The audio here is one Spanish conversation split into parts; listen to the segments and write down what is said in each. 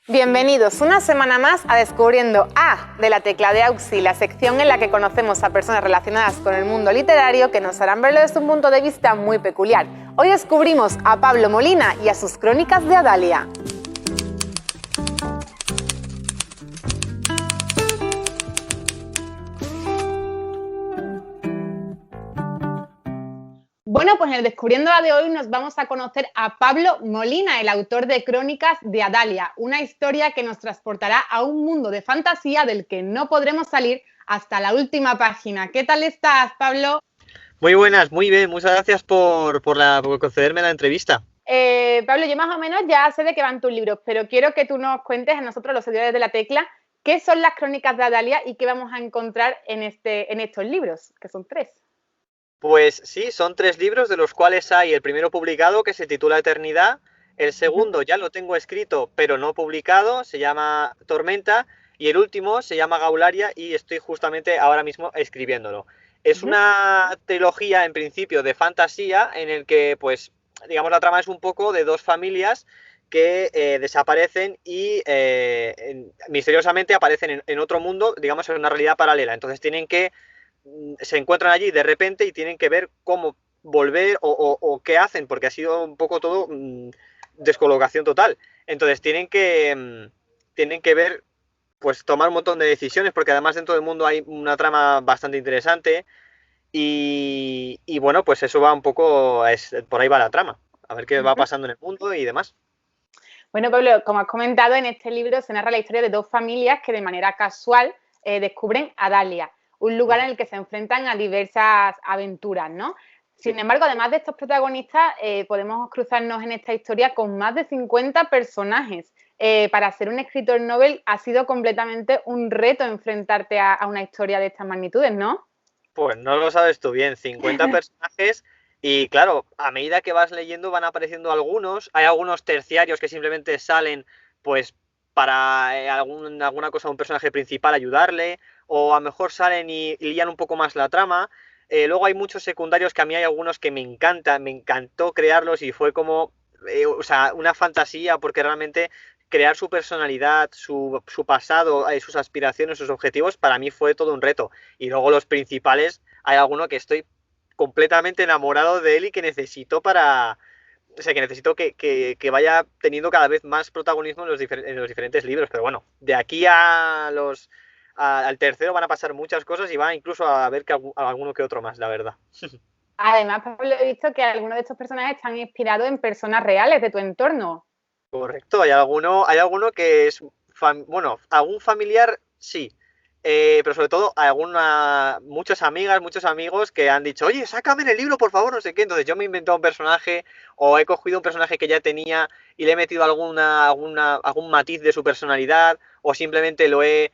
Bienvenidos una semana más a Descubriendo A de la Tecla de Auxi, la sección en la que conocemos a personas relacionadas con el mundo literario que nos harán verlo desde un punto de vista muy peculiar. Hoy descubrimos a Pablo Molina y a sus crónicas de Adalia. Bueno, pues en el Descubriendo A de hoy nos vamos a conocer a Pablo Molina, el autor de Crónicas de Adalia, una historia que nos transportará a un mundo de fantasía del que no podremos salir hasta la última página. ¿Qué tal estás, Pablo? Muy buenas, muy bien, muchas gracias por concederme la entrevista. Pablo, yo más o menos ya sé de qué van tus libros, pero quiero que tú nos cuentes a nosotros, los seguidores de la Tecla, qué son las Crónicas de Adalia y qué vamos a encontrar en estos libros, que son 3. Pues sí, son 3 libros, de los cuales hay el primero publicado, que se titula Eternidad. El segundo ya lo tengo escrito, pero no publicado, se llama Tormenta. Y el último se llama Gaularia y estoy justamente ahora mismo escribiéndolo. Es una trilogía, en principio, de fantasía, en el que, pues, digamos, la trama es un poco de 2 familias que desaparecen y misteriosamente aparecen en otro mundo, digamos, en una realidad paralela. Entonces tienen que se encuentran allí de repente y tienen que ver cómo volver o qué hacen, porque ha sido un poco todo descolocación total. Entonces tienen que ver, pues tomar un montón de decisiones, porque además dentro del mundo hay una trama bastante interesante y bueno, pues eso va un poco, por ahí va la trama, a ver qué va pasando en el mundo y demás. Bueno, Pablo, como has comentado, en este libro se narra la historia de 2 familias que de manera casual descubren Adalia, un lugar en el que se enfrentan a diversas aventuras, ¿no? Sin embargo, además de estos protagonistas, podemos cruzarnos en esta historia con más de 50 personajes. Para ser un escritor novel ha sido completamente un reto enfrentarte a una historia de estas magnitudes, ¿no? Pues no lo sabes tú bien, 50 personajes y claro, a medida que vas leyendo van apareciendo algunos, hay algunos terciarios que simplemente salen pues para alguna cosa a un personaje principal ayudarle, o a lo mejor salen y lían un poco más la trama. Luego hay muchos secundarios que a mí hay algunos que me encantan, me encantó crearlos y fue como, o sea, una fantasía porque realmente crear su personalidad, su pasado, sus aspiraciones, sus objetivos, para mí fue todo un reto. Y luego los principales, hay alguno que estoy completamente enamorado de él y que necesito para... O sea, que necesito que vaya teniendo cada vez más protagonismo en los diferentes libros. Pero bueno, de aquí al tercero van a pasar muchas cosas y va incluso a ver que alguno que otro más, la verdad. Además, Pablo, he visto que algunos de estos personajes están inspirados en personas reales de tu entorno. Correcto, hay alguno que es, bueno, algún familiar sí, pero sobre todo muchas amigas, muchos amigos que han dicho, oye, sácame en el libro, por favor, no sé qué. Entonces yo me he inventado un personaje o he cogido un personaje que ya tenía y le he metido algún matiz de su personalidad, o simplemente le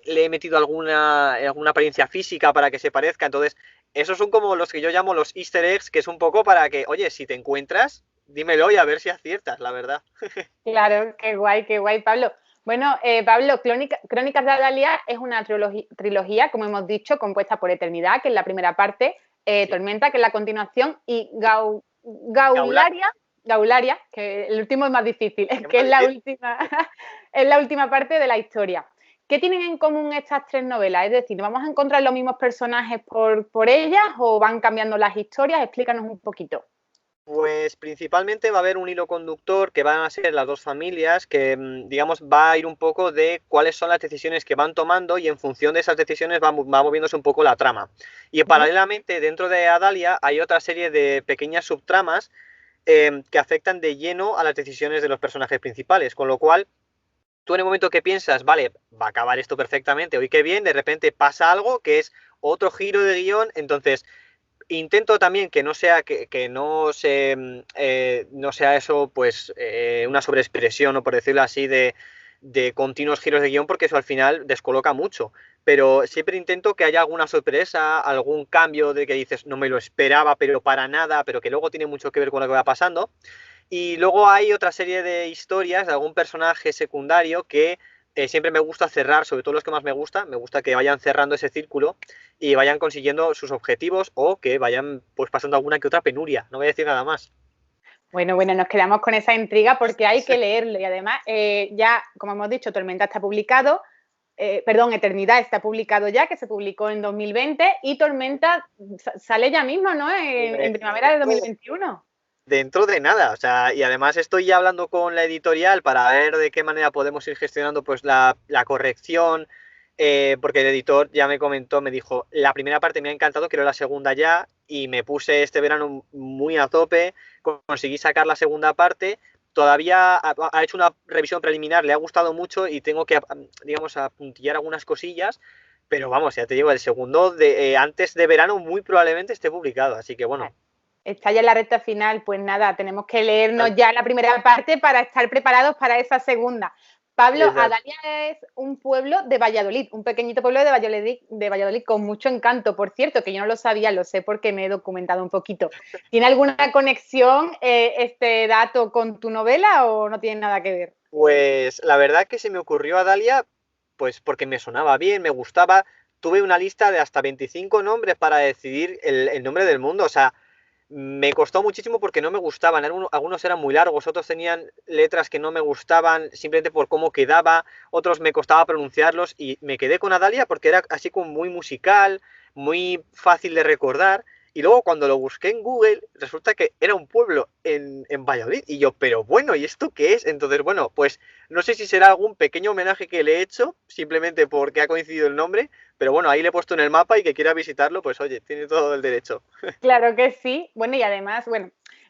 he metido alguna apariencia física para que se parezca. Entonces, esos son como los que yo llamo los easter eggs, que es un poco para que, oye, si te encuentras, dímelo y a ver si aciertas, la verdad. Claro, qué guay, Pablo. Bueno, Pablo, Crónicas de Adalia es una trilogía, como hemos dicho, compuesta por Eternidad, que es la primera parte, Sí. Tormenta, que es la continuación, y Gaularia. Gaularia, que el último es más difícil, Es que más es la difícil. última, es la última parte de la historia. ¿Qué tienen en común estas 3 novelas? Es decir, ¿vamos a encontrar los mismos personajes por ellas o van cambiando las historias? Explícanos un poquito. Pues principalmente va a haber un hilo conductor que van a ser las 2 familias, que digamos va a ir un poco de cuáles son las decisiones que van tomando y en función de esas decisiones va moviéndose un poco la trama. Y paralelamente dentro de Adalia hay otra serie de pequeñas subtramas que afectan de lleno a las decisiones de los personajes principales, con lo cual tú en el momento que piensas, vale, va a acabar esto perfectamente, hoy qué bien, de repente pasa algo que es otro giro de guión. Entonces intento también que no sea que no sea eso, pues una sobreexpresión, o por decirlo así, de continuos giros de guión, porque eso al final descoloca mucho. Pero siempre intento que haya alguna sorpresa, algún cambio de que dices, no me lo esperaba, pero para nada, pero que luego tiene mucho que ver con lo que va pasando. Y luego hay otra serie de historias de algún personaje secundario que siempre me gusta cerrar, sobre todo los que más me gusta que vayan cerrando ese círculo y vayan consiguiendo sus objetivos, o que vayan pues pasando alguna que otra penuria. No voy a decir nada más. Bueno, nos quedamos con esa intriga porque hay que leerlo y además ya, como hemos dicho, Tormenta está publicado, Eternidad está publicado ya, que se publicó en 2020 y Tormenta sale ya mismo, ¿no? En primavera de 2021. Dentro de nada, o sea, y además estoy ya hablando con la editorial para ver de qué manera podemos ir gestionando pues la corrección, porque el editor ya me comentó, me dijo, la primera parte me ha encantado, quiero la segunda ya, y me puse este verano muy a tope, conseguí sacar la segunda parte, todavía ha hecho una revisión preliminar, le ha gustado mucho y tengo que, digamos, apuntillar algunas cosillas, pero vamos, ya te digo, el segundo antes de verano muy probablemente esté publicado, así que bueno. Está ya en la recta final, pues nada, tenemos que leernos ya la primera parte para estar preparados para esa segunda. Pablo, Adalia es un pueblo de Valladolid, un pequeñito pueblo de Valladolid con mucho encanto. Por cierto, que yo no lo sabía, lo sé porque me he documentado un poquito. ¿Tiene alguna conexión este dato con tu novela o no tiene nada que ver? Pues la verdad que se me ocurrió Adalia, pues porque me sonaba bien, me gustaba. Tuve una lista de hasta 25 nombres para decidir el nombre del mundo. O sea, me costó muchísimo porque no me gustaban. Algunos eran muy largos, otros tenían letras que no me gustaban simplemente por cómo quedaba, otros me costaba pronunciarlos y me quedé con Adalia porque era así como muy musical, muy fácil de recordar. Y luego cuando lo busqué en Google, resulta que era un pueblo en Valladolid. Y yo, pero bueno, ¿y esto qué es? Entonces, bueno, pues no sé si será algún pequeño homenaje que le he hecho, simplemente porque ha coincidido el nombre, pero bueno, ahí le he puesto en el mapa y que quiera visitarlo, pues oye, tiene todo el derecho. Claro que sí. Bueno, y además,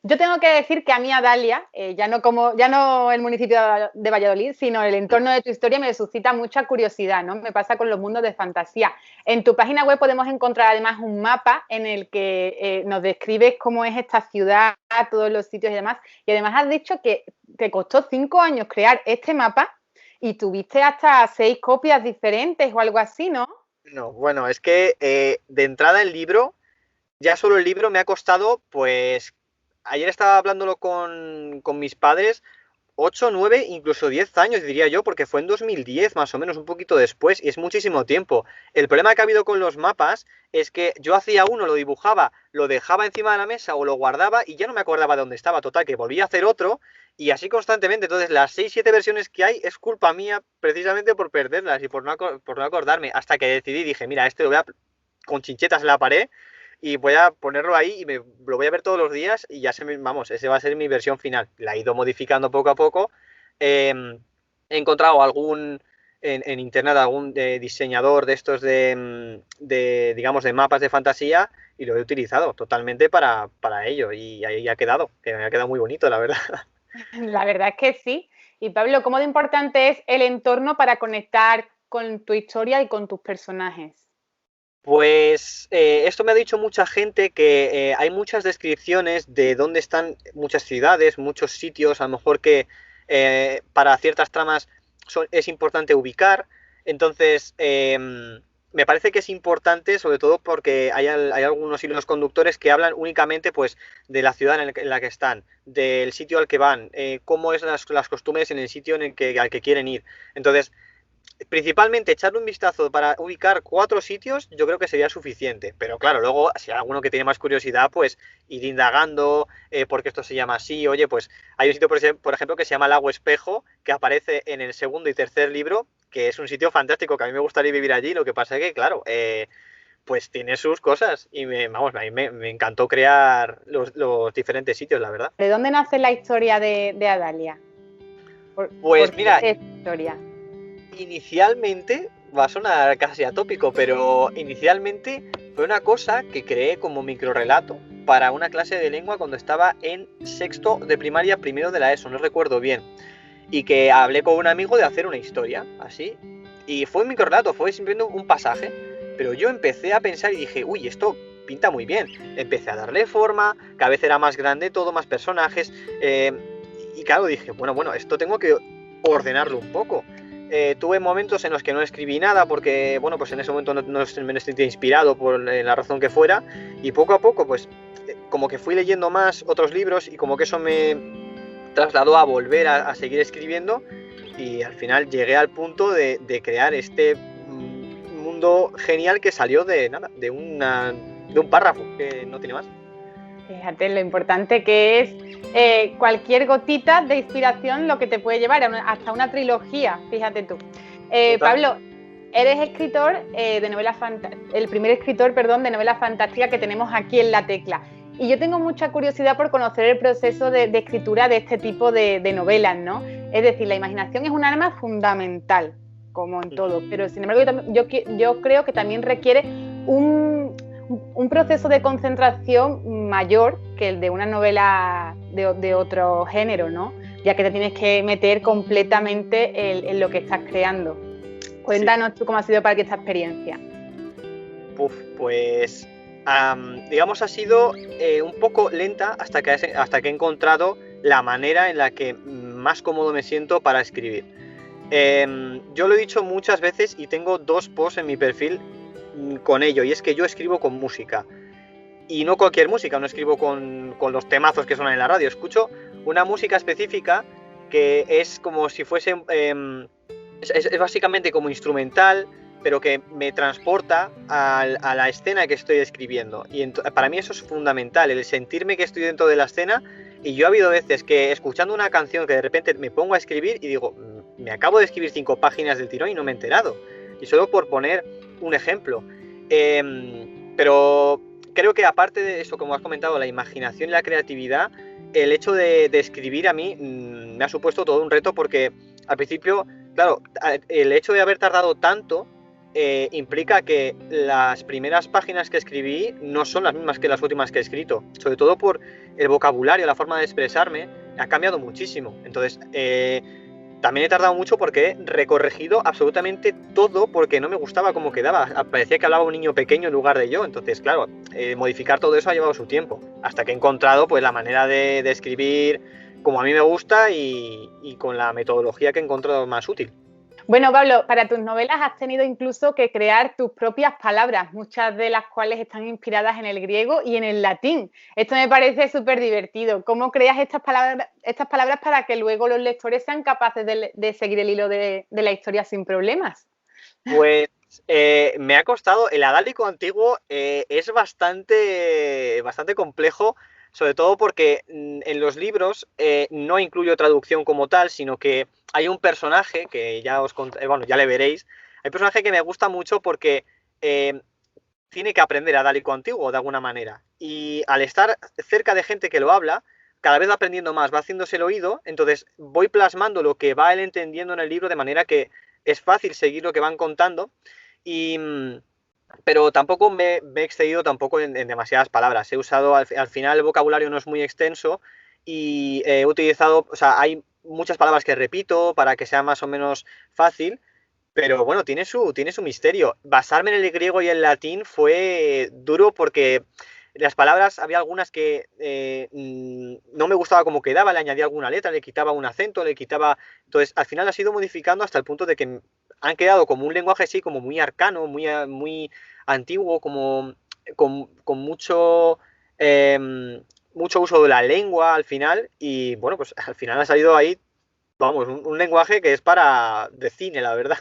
yo tengo que decir que a mí Adalia, ya no el municipio de Valladolid, sino el entorno de tu historia me suscita mucha curiosidad, ¿no? Me pasa con los mundos de fantasía. En tu página web podemos encontrar además un mapa en el que nos describes cómo es esta ciudad, todos los sitios y demás. Y además has dicho que te costó 5 años crear este mapa y tuviste hasta 6 copias diferentes o algo así, ¿no? No, bueno, es que de entrada el libro, ya solo el libro me ha costado, pues, ayer estaba hablándolo con mis padres, 8, 9, incluso 10 años, diría yo, porque fue en 2010, más o menos, un poquito después, y es muchísimo tiempo. El problema que ha habido con los mapas es que yo hacía uno, lo dibujaba, lo dejaba encima de la mesa o lo guardaba y ya no me acordaba de dónde estaba. Total, que volví a hacer otro y así constantemente. Entonces, las 6, 7 versiones que hay es culpa mía precisamente por perderlas y por no acordarme. Hasta que decidí, dije, mira, este lo voy a con chinchetas en la pared y voy a ponerlo ahí y lo voy a ver todos los días y ya vamos, ese va a ser mi versión final. La he ido modificando poco a poco. He encontrado en internet algún diseñador de estos digamos, de mapas de fantasía y lo he utilizado totalmente para ello y ahí ha quedado, que me ha quedado muy bonito, la verdad. La verdad es que sí. Y Pablo, ¿cómo de importante es el entorno para conectar con tu historia y con tus personajes? Pues esto me ha dicho mucha gente que hay muchas descripciones de dónde están muchas ciudades, muchos sitios, a lo mejor que para ciertas tramas es importante ubicar. Entonces, me parece que es importante, sobre todo porque hay algunos hilos conductores que hablan únicamente pues, de la ciudad en la que están, del sitio al que van, cómo es las costumbres en el sitio al que quieren ir. Entonces, principalmente echarle un vistazo para ubicar 4 sitios, yo creo que sería suficiente. Pero claro, luego, si hay alguno que tiene más curiosidad, pues ir indagando, porque esto se llama así. Oye, pues hay un sitio, por ejemplo, que se llama Lago Espejo, que aparece en el segundo y tercer libro, que es un sitio fantástico, que a mí me gustaría vivir allí. Lo que pasa es que, claro, pues tiene sus cosas. Y a mí me encantó crear los diferentes sitios, la verdad. ¿De dónde nace la historia de Adalia? Pues ¿Por mira, qué es historia? inicialmente, va a sonar casi atópico, pero inicialmente fue una cosa que creé como microrelato para una clase de lengua cuando estaba en sexto de primaria, primero de la ESO, no recuerdo bien. Y que hablé con un amigo de hacer una historia, así. Y fue un microrelato, fue simplemente un pasaje. Pero yo empecé a pensar y dije, uy, esto pinta muy bien. Empecé a darle forma, cada vez era más grande, todo más personajes. Y claro, dije, bueno, esto tengo que ordenarlo un poco. Tuve momentos en los que no escribí nada porque, bueno, pues en ese momento no me sentía inspirado por la razón que fuera y poco a poco, pues, como que fui leyendo más otros libros y como que eso me trasladó a volver a seguir escribiendo y al final llegué al punto de crear este mundo genial que salió de un párrafo, que no tiene más. Fíjate lo importante que es cualquier gotita de inspiración lo que te puede llevar hasta una trilogía, fíjate tú. Pablo, eres escritor de novela el primer escritor, de novela fantástica que tenemos aquí en La Tecla. Y yo tengo mucha curiosidad por conocer el proceso de escritura de este tipo de novelas, ¿no? Es decir, la imaginación es un arma fundamental, como en todo, pero sin embargo yo creo que también requiere un proceso de concentración mayor que el de una novela de otro género, ¿no? Ya que te tienes que meter completamente en lo que estás creando. Cuéntanos tú cómo ha sido para ti esta experiencia. Pues digamos ha sido un poco lenta hasta que he encontrado la manera en la que más cómodo me siento para escribir. Yo lo he dicho muchas veces y tengo 2 posts en mi perfil con ello, y es que yo escribo con música. Y no cualquier música, no escribo con los temazos que suenan en la radio, escucho una música específica que es como si fuese... es básicamente como instrumental, pero que me transporta a la escena que estoy escribiendo. Y para mí eso es fundamental, el sentirme que estoy dentro de la escena. Y yo ha habido veces que escuchando una canción que de repente me pongo a escribir y digo, me acabo de escribir 5 páginas del tirón y no me he enterado. Y solo por poner un ejemplo. Pero creo que aparte de eso, como has comentado, la imaginación y la creatividad, el hecho de escribir a mí me ha supuesto todo un reto, porque al principio, claro, el hecho de haber tardado tanto implica que las primeras páginas que escribí no son las mismas que las últimas que he escrito, sobre todo por el vocabulario, la forma de expresarme ha cambiado muchísimo. Entonces también he tardado mucho porque he recorregido absolutamente todo, porque no me gustaba cómo quedaba, parecía que hablaba un niño pequeño en lugar de yo. Entonces claro, modificar todo eso ha llevado su tiempo, hasta que he encontrado pues la manera de escribir como a mí me gusta y con la metodología que he encontrado más útil. Bueno, Pablo, para tus novelas has tenido incluso que crear tus propias palabras, muchas de las cuales están inspiradas en el griego y en el latín. Esto me parece súper divertido. ¿Cómo creas estas palabras para que luego los lectores sean capaces de seguir el hilo de la historia sin problemas? Pues me ha costado. El adálico antiguo es bastante complejo, sobre todo porque en los libros no incluyo traducción como tal, sino que hay un personaje que ya ya le veréis. Hay un personaje que me gusta mucho porque tiene que aprender adálico antiguo de alguna manera. Y al estar cerca de gente que lo habla, cada vez va aprendiendo más, va haciéndose el oído. Entonces voy plasmando lo que va él entendiendo en el libro, de manera que es fácil seguir lo que van contando. Pero tampoco me he excedido tampoco en demasiadas palabras. He usado, al final el vocabulario no es muy extenso y he utilizado, o sea, hay muchas palabras que repito para que sea más o menos fácil, pero bueno, tiene su misterio. Basarme en el griego y el latín fue duro porque las palabras, había algunas que no me gustaba cómo quedaba, le añadía alguna letra, le quitaba un acento, le quitaba... Entonces, al final ha ido modificando hasta el punto de que han quedado como un lenguaje así, como muy arcano, muy antiguo, como con mucho uso de la lengua al final. Y bueno, pues al final ha salido ahí, vamos, un lenguaje que es de cine, la verdad.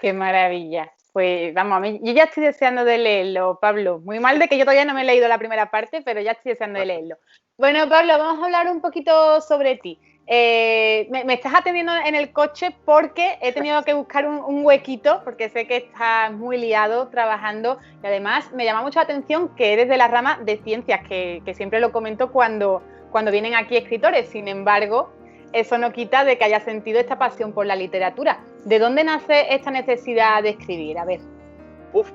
¡Qué maravilla! Pues vamos, yo ya estoy deseando de leerlo, Pablo. Muy mal de que yo todavía no me he leído la primera parte, pero ya estoy deseando de leerlo. Bueno, Pablo, vamos a hablar un poquito sobre ti. Me estás atendiendo en el coche porque he tenido que buscar un huequito, porque sé que estás muy liado trabajando, y además me llama mucho la atención que eres de la rama de ciencias, que siempre lo comento cuando vienen aquí escritores. Sin embargo, eso no quita de que hayas sentido esta pasión por la literatura. ¿De dónde nace esta necesidad de escribir? A ver.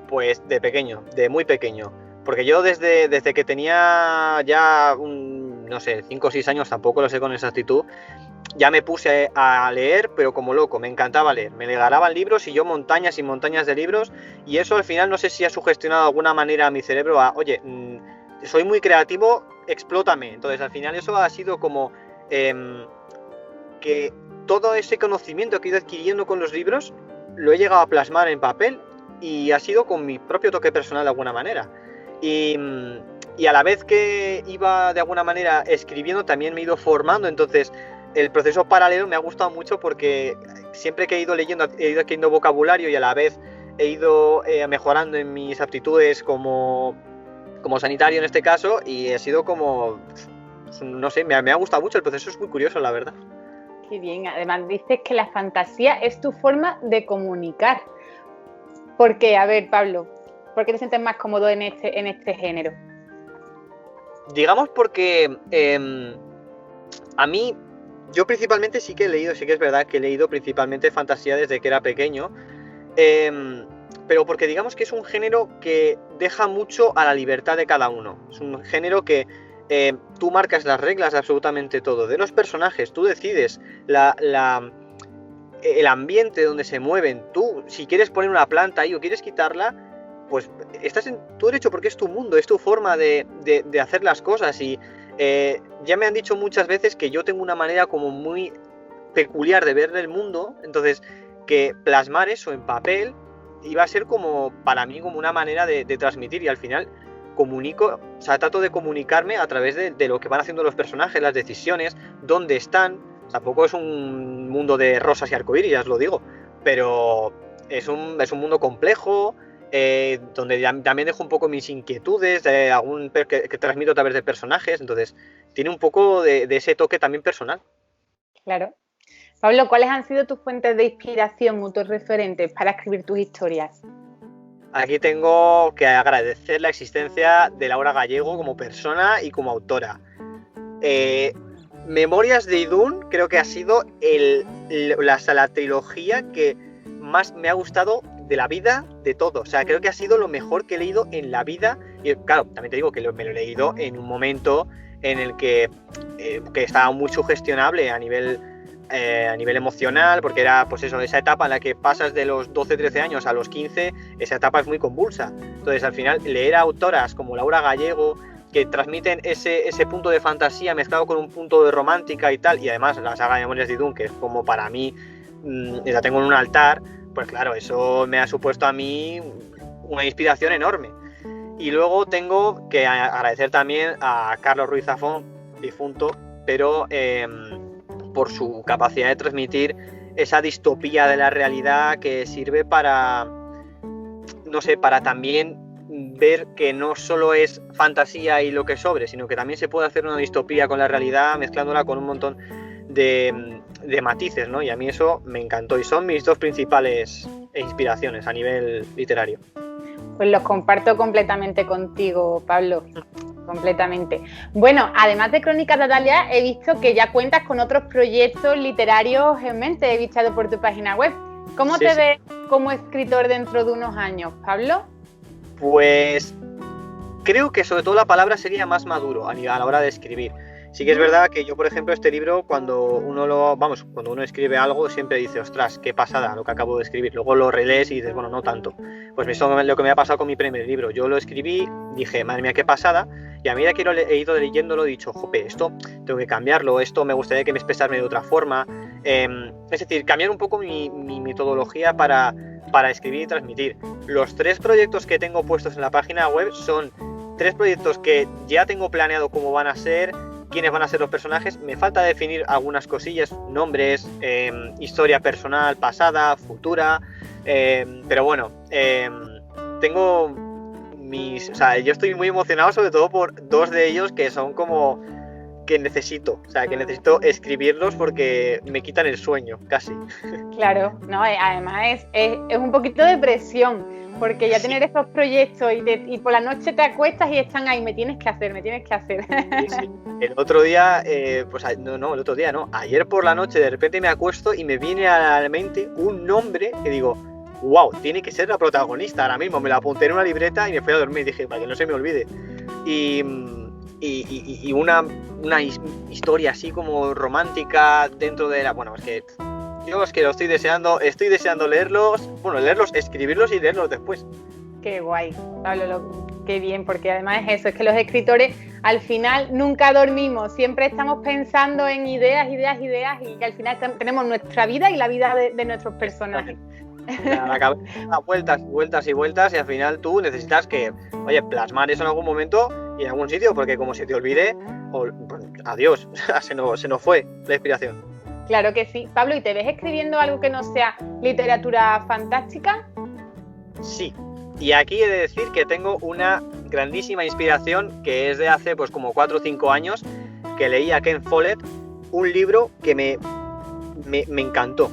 Pues de muy pequeño. Porque yo desde que tenía ya, no sé, 5 o 6 años, tampoco lo sé con exactitud, ya me puse a leer, pero como loco, me encantaba leer. Me regalaban libros y yo montañas y montañas de libros, y eso al final no sé si ha sugestionado de alguna manera a mi cerebro a, oye, soy muy creativo, explótame. Entonces al final eso ha sido como que todo ese conocimiento que he ido adquiriendo con los libros lo he llegado a plasmar en papel, y ha sido con mi propio toque personal de alguna manera. Y a la vez que iba de alguna manera escribiendo, también me he ido formando. Entonces el proceso paralelo me ha gustado mucho, porque siempre que he ido leyendo he ido adquiriendo vocabulario, y a la vez he ido mejorando en mis aptitudes como como sanitario en este caso, y he sido como, no sé, me ha gustado mucho, el proceso es muy curioso, la verdad. Qué bien, además dices que la fantasía es tu forma de comunicar. ¿Por qué? A ver, Pablo, ¿por qué te sientes más cómodo en este género? Digamos porque a mí, yo principalmente sí que he leído, sí que es verdad que he leído principalmente fantasía desde que era pequeño, pero porque digamos que es un género que deja mucho a la libertad de cada uno. Es un género que tú marcas las reglas de absolutamente todo, de los personajes, tú decides el ambiente donde se mueven. Tú, si quieres poner una planta ahí o quieres quitarla, pues estás en tu derecho porque es tu mundo, es tu forma de hacer las cosas. Y ya me han dicho muchas veces que yo tengo una manera como muy peculiar de ver el mundo, entonces que plasmar eso en papel iba a ser como, para mí, como una manera de transmitir, y al final comunico, o sea, trato de comunicarme a través de lo que van haciendo los personajes, las decisiones, dónde están. Tampoco es un mundo de rosas y arcoíris, ya os lo digo, pero es un mundo complejo, donde también dejo un poco mis inquietudes, que transmito a través de personajes, entonces tiene un poco de ese toque también personal. Claro. Pablo, ¿cuáles han sido tus fuentes de inspiración o tus referentes para escribir tus historias? Aquí tengo que agradecer la existencia de Laura Gallego como persona y como autora. Memorias de Idún creo que ha sido la trilogía que más me ha gustado de la vida, de todo. O sea, creo que ha sido lo mejor que he leído en la vida. Y claro, también te digo que me lo he leído en un momento en el que estaba muy sugestionable a nivel emocional, porque era pues eso, esa etapa en la que pasas de los 12-13 años a los 15, esa etapa es muy convulsa. Entonces al final leer a autoras como Laura Gallego, que transmiten ese punto de fantasía mezclado con un punto de romántica y tal, y además la saga de Memorias de Idún, que es como para mí, la tengo en un altar, pues claro, eso me ha supuesto a mí una inspiración enorme. Y luego tengo que agradecer también a Carlos Ruiz Zafón, difunto, pero por su capacidad de transmitir esa distopía de la realidad que sirve para, no sé, para también ver que no solo es fantasía y lo que sobre, sino que también se puede hacer una distopía con la realidad mezclándola con un montón de matices, ¿no? Y a mí eso me encantó y son mis dos principales inspiraciones a nivel literario. Pues los comparto completamente contigo, Pablo. Completamente. Bueno, además de Crónicas de Adalia, he visto que ya cuentas con otros proyectos literarios en mente, he visto por tu página web. ¿Cómo te ves como escritor dentro de unos años, Pablo? Pues creo que sobre todo la palabra sería más maduro a la hora de escribir. Sí que es verdad que yo, por ejemplo, este libro, cuando uno escribe algo, siempre dice, ostras, qué pasada lo que acabo de escribir. Luego lo relees y dices, bueno, no tanto. Pues eso es lo que me ha pasado con mi primer libro. Yo lo escribí, dije, madre mía, qué pasada. Y a medida que he ido leyéndolo, he dicho, jope, esto tengo que cambiarlo, esto me gustaría que me expresarme de otra forma. Es decir, cambiar un poco mi metodología para escribir y transmitir. Los 3 proyectos que tengo puestos en la página web son 3 proyectos que ya tengo planeado cómo van a ser, quiénes van a ser los personajes. Me falta definir algunas cosillas, nombres, historia personal, pasada, futura, pero bueno, tengo o sea, yo estoy muy emocionado sobre todo por 2 de ellos que son como que necesito escribirlos porque me quitan el sueño, casi. Claro, no, además es un poquito de presión, porque ya tener estos proyectos y por la noche te acuestas y están ahí, me tienes que hacer. Sí. El otro día, ayer por la noche de repente me acuesto y me viene a la mente un nombre que digo, wow, tiene que ser la protagonista ahora mismo, me la apunté en una libreta y me fui a dormir, dije, para que no se me olvide. Y una historia así como romántica dentro de la... Bueno, es que yo es que lo estoy deseando leerlos, escribirlos y leerlos después. Qué guay, Pablo, qué bien, porque además es eso, es que los escritores al final nunca dormimos, siempre estamos pensando en ideas y al final tenemos nuestra vida y la vida de nuestros personajes. La cabeza da vueltas y al final tú necesitas que, plasmar eso en algún momento y en algún sitio, porque como se te olvide, adiós, se nos fue la inspiración. Claro que sí. Pablo, ¿y te ves escribiendo algo que no sea literatura fantástica? Sí, y aquí he de decir que tengo una grandísima inspiración, que es de hace pues como 4 o 5 años, que leí a Ken Follett, un libro que me encantó,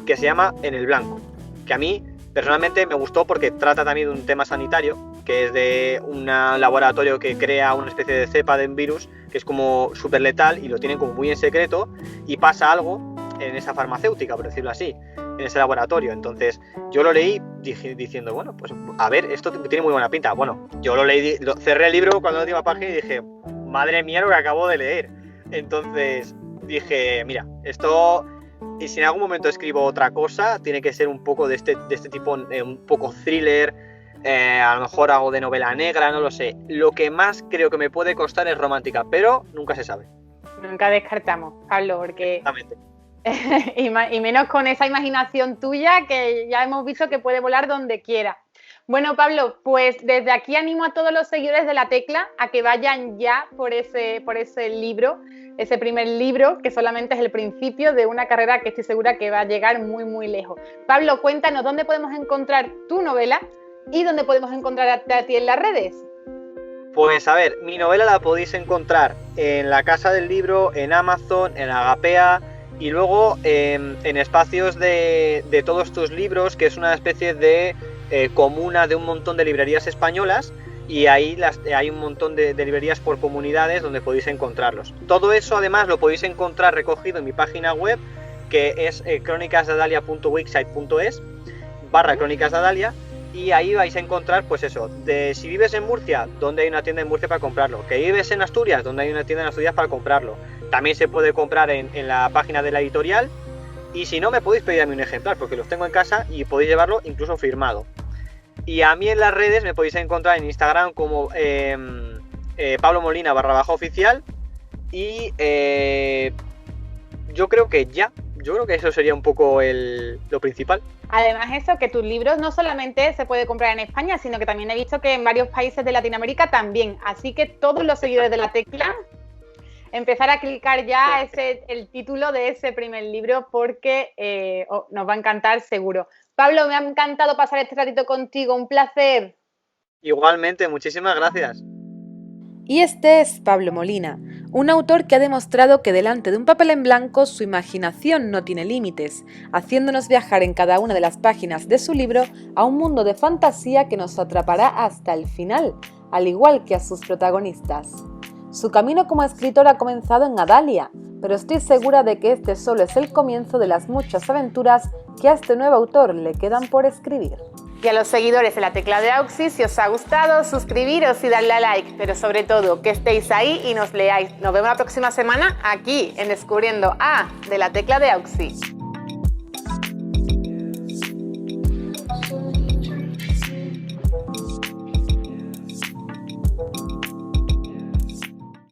que se llama En el blanco, que a mí personalmente me gustó porque trata también de un tema sanitario, que es de un laboratorio que crea una especie de cepa de un virus que es como súper letal y lo tienen como muy en secreto, y pasa algo en esa farmacéutica, por decirlo así, en ese laboratorio. Entonces yo lo leí diciendo, bueno, pues a ver, esto tiene muy buena pinta. Bueno, yo lo leí, cerré el libro cuando la última página y dije, madre mía lo que acabo de leer. Entonces dije, mira, esto, y si en algún momento escribo otra cosa, tiene que ser un poco de este tipo, un poco thriller, a lo mejor algo de novela negra, no lo sé. Lo que más creo que me puede costar es romántica, pero nunca se sabe. Nunca descartamos, Pablo, porque... Exactamente. y menos con esa imaginación tuya que ya hemos visto que puede volar donde quiera. Bueno, Pablo, pues desde aquí animo a todos los seguidores de La Tecla a que vayan ya por ese libro, ese primer libro, que solamente es el principio de una carrera que estoy segura que va a llegar muy, muy lejos. Pablo, cuéntanos dónde podemos encontrar tu novela y dónde podemos encontrar a ti en las redes. Pues a ver, mi novela la podéis encontrar en la Casa del Libro, en Amazon, en Agapea, y luego en espacios de todos tus libros, que es una especie de comuna de un montón de librerías españolas, y ahí hay un montón de librerías por comunidades donde podéis encontrarlos. Todo eso además lo podéis encontrar recogido en mi página web, que es crónicasdeadalia.wixsite.es/crónicasdeadalia, y ahí vais a encontrar, pues eso, si vives en Murcia, donde hay una tienda en Murcia para comprarlo, que vives en Asturias, donde hay una tienda en Asturias para comprarlo. También se puede comprar en la página de la editorial, y si no, me podéis pedir a mí un ejemplar, porque los tengo en casa y podéis llevarlo incluso firmado. Y a mí en las redes me podéis encontrar en Instagram como Pablo Molina _oficial, y yo creo que eso sería un poco lo principal. Además eso, que tus libros no solamente se puede comprar en España, sino que también he visto que en varios países de Latinoamérica también. Así que todos los seguidores de La Tecla, empezar a clicar ya el título de ese primer libro, porque nos va a encantar seguro. Pablo, me ha encantado pasar este ratito contigo, un placer. Igualmente, muchísimas gracias. Y este es Pablo Molina, un autor que ha demostrado que delante de un papel en blanco su imaginación no tiene límites, haciéndonos viajar en cada una de las páginas de su libro a un mundo de fantasía que nos atrapará hasta el final, al igual que a sus protagonistas. Su camino como escritor ha comenzado en Adalia, pero estoy segura de que este solo es el comienzo de las muchas aventuras que a este nuevo autor le quedan por escribir. Y a los seguidores de La Tecla de Auxi, si os ha gustado, suscribiros y darle a like, pero sobre todo que estéis ahí y nos leáis. Nos vemos la próxima semana aquí en Descubriendo A de La Tecla de Auxi.